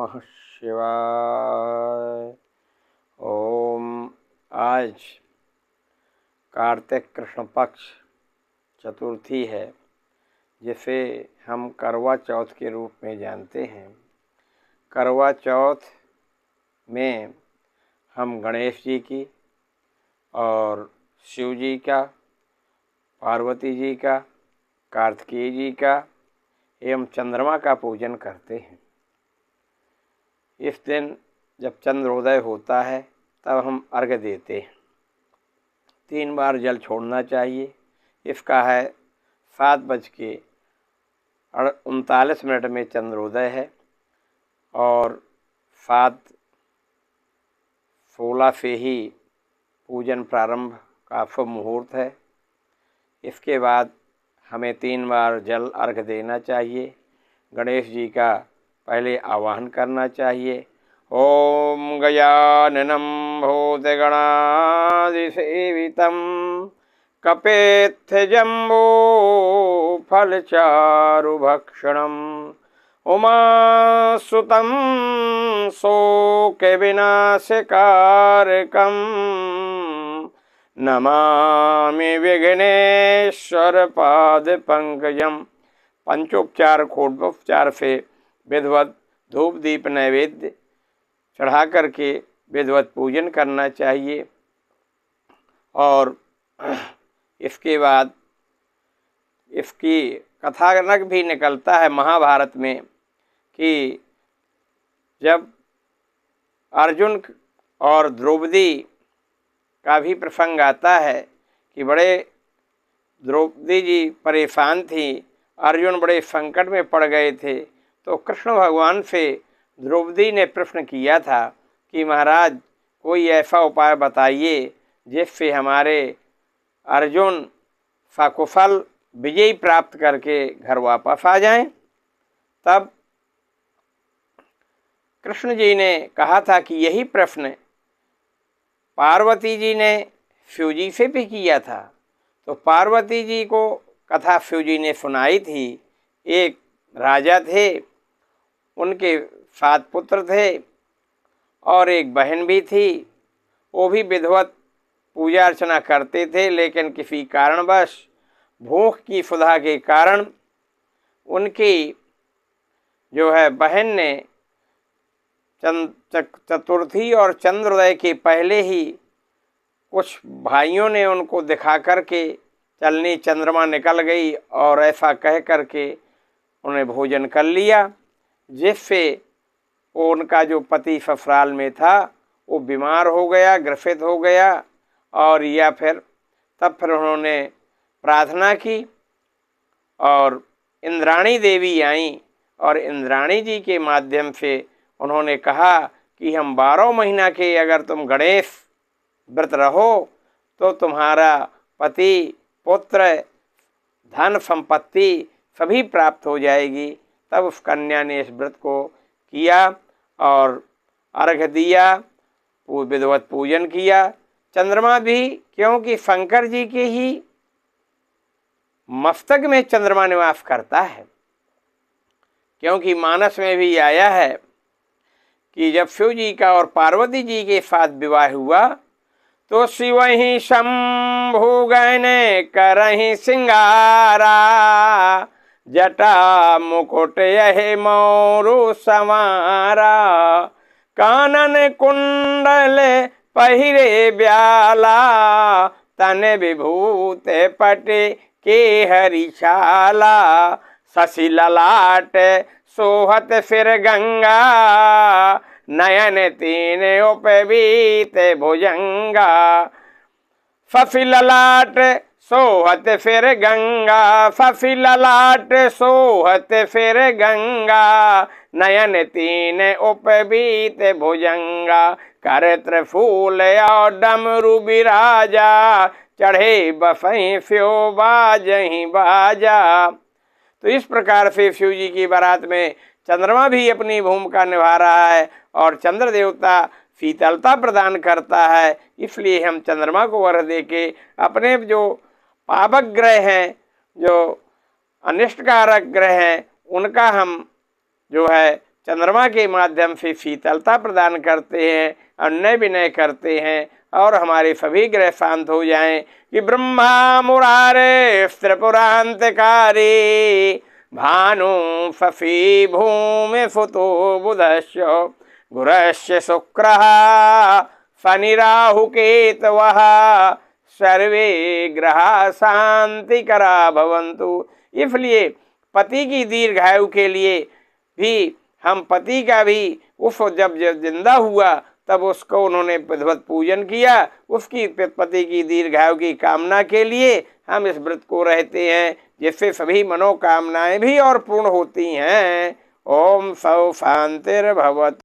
नमः शिवाय। ओम। आज कार्तिक कृष्ण पक्ष चतुर्थी है, जिसे हम करवा चौथ के रूप में जानते हैं। करवा चौथ में हम गणेश जी की और शिव जी का, पार्वती जी का, कार्तिकेय जी का एवं चंद्रमा का पूजन करते हैं। इस दिन जब चंद्रोदय होता है तब हम अर्घ्य देते हैं। 3 बार जल छोड़ना चाहिए। इसका है 7:39 में चंद्रोदय है और 7:16 से ही पूजन प्रारंभ का शुभ मुहूर्त है। इसके बाद हमें 3 बार जल अर्घ्य देना चाहिए। गणेश जी का पहले आवाहन करना चाहिए। ओम गजाननं भूतगणाधिसेवितं कपेत्थजम्बूफलचारुभक्षणम् उमासुतं शोकविनाशकारकं नमामि विघ्नेश्वरपादपङ्कजम्। पंचोपचार खोडोपचार से विधिवत धूप दीप नैवेद्य चढ़ा करके विधिवत पूजन करना चाहिए। और इसके बाद इसकी कथानक भी निकलता है महाभारत में कि जब अर्जुन और द्रौपदी का भी प्रसंग आता है कि बड़े द्रौपदी जी परेशान थी, अर्जुन बड़े संकट में पड़ गए थे, तो कृष्ण भगवान से द्रौपदी ने प्रश्न किया था कि महाराज कोई ऐसा उपाय बताइए जिससे हमारे अर्जुन सकुशल विजय प्राप्त करके घर वापस आ जाएं। तब कृष्ण जी ने कहा था कि यही प्रश्न पार्वती जी ने शिव जी से भी किया था। तो पार्वती जी को कथा शिव जी ने सुनाई थी। एक राजा थे, उनके 7 पुत्र थे और एक बहन भी थी। वो भी विधिवत पूजा अर्चना करते थे, लेकिन किसी कारणवश भूख की क्षुधा के कारण उनकी बहन ने चतुर्थी और चंद्रोदय के पहले ही कुछ भाइयों ने उनको दिखा करके चलनी चंद्रमा निकल गई और ऐसा कह करके उन्हें भोजन कर लिया, जिससे उनका जो पति ससुराल में था वो बीमार हो गया, ग्रसित हो गया। और तब फिर उन्होंने प्रार्थना की और इंद्राणी देवी आईं और इंद्राणी जी के माध्यम से उन्होंने कहा कि हम 12 महीना के अगर तुम गणेश व्रत रहो तो तुम्हारा पति, पुत्र, धन संपत्ति सभी प्राप्त हो जाएगी। तब उस कन्या ने इस व्रत को किया और अर्घ्य दिया, विधिवत पूजन किया। चंद्रमा भी, क्योंकि शंकर जी के ही मस्तक में चंद्रमा निवास करता है, क्योंकि मानस में भी आया है कि जब शिव जी का और पार्वती जी के साथ विवाह हुआ तो शिव ही शंभु गए करहि सिंगारा, जटा मुकुट यह मोरु संवारा, कानन कुंडल पहिरे ब्याला, तन विभूत पट के हरिशाला, शशि ललाट सोहत सिर गंगा, नयन 3 उपवीत भुजंगा, शशि ललाट सोहत फिर गंगा, शशि ललाट सोहत फिर गंगा, नयन 3 उपवीत भुजंगा, कर त्रिशूल और डमरू बिराजा, चढ़े बसई स्यो बाजहि बाजा। तो इस प्रकार से शिव जी की बारात में चंद्रमा भी अपनी भूमिका निभा रहा है और चंद्र देवता शीतलता प्रदान करता है। इसलिए हम चंद्रमा को अर्घ्य दे के अपने जो पावक ग्रह हैं, जो अनिष्टकारक ग्रह हैं, उनका हम चंद्रमा के माध्यम से शीतलता प्रदान करते हैं, अन्य विनय करते हैं और हमारे सभी ग्रह शांत हो जाएं। कि ब्रह्मा मुरारे त्रिपुरांतकारी भानु शशि भूमि सुतो बुधस्य गुरस्य शुक्रः शनि राहु केतवः सर्वे ग्रह शांतिकरा भवन्तु। इसलिए पति की दीर्घायु के लिए भी हम पति का भी उस जब जिंदा हुआ तब उसको उन्होंने विधिवत पूजन किया, उसकी पति की दीर्घायु की कामना के लिए हम इस व्रत को रहते हैं, जिससे सभी मनोकामनाएं भी और पूर्ण होती हैं। ओम सौ शांतिर्भवतु।